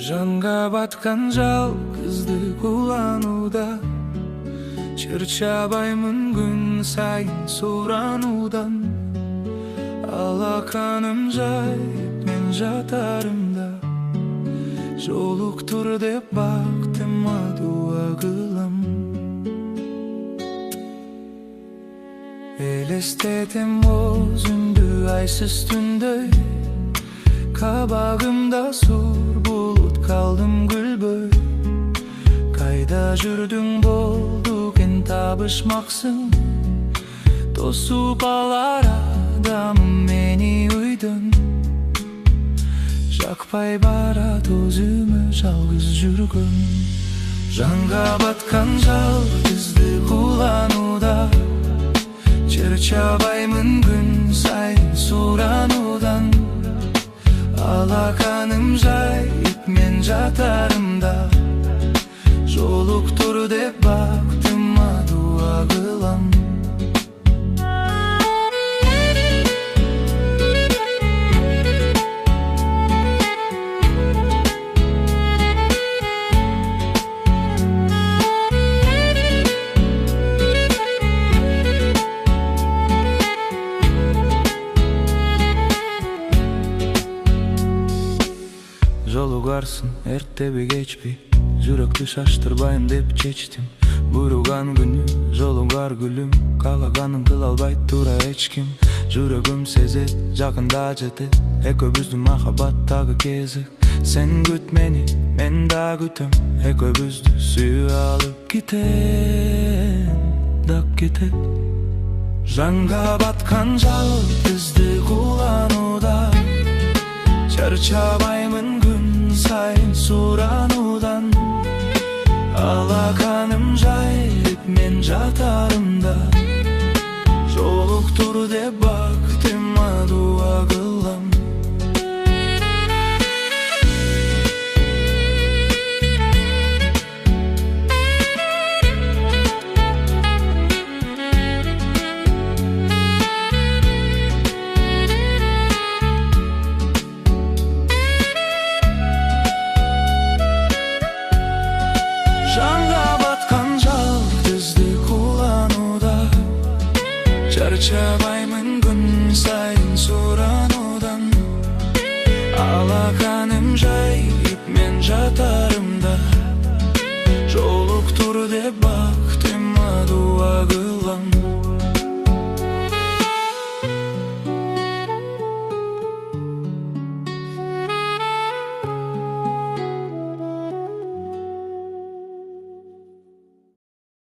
Жанга баткан жалгыздык уланууда, Чарчабаймын күн сайын сурануудан. Алаканым жайып мен жатаарымда, Жолуктур деп бактыма дуа кылам. Элестетем өзүмдү айсыз түндөй, Кабагымда сур булут калдым күлбөй. Кайда жүрдүң болду кен табышмаксың, тосуп алар адамым мени үйдөн. Жакпай барат өзүмө жалгыз жүргөн. Жанга баткан жалгыздык уланууда, Чарчабаймын күн сайын сурануудан. Алаканым жайып мен жатаарымда, Жолуктур деп бактыма дуа кылам. Жолугарсың эртеби кечпи, жүрөктү шаштырбайм деп чечтим. Буйруган күнү жолугар гүлүм, каалаганын кыла албайт тура эч ким. Жүрөгүм сезет, жакында жетет, экөөбүздүн махабаттагы кезек. Сен күт мени, мен да күтөм, экөөбүздү сүйүү алып кетем, дак кетет. Жанга баткан жалгыздык уланууда, Чарчабаймын күн сайын сурануудан. Алаканым жайып мен жатаарымда, Жолуктур деп бактыма дуа кылам.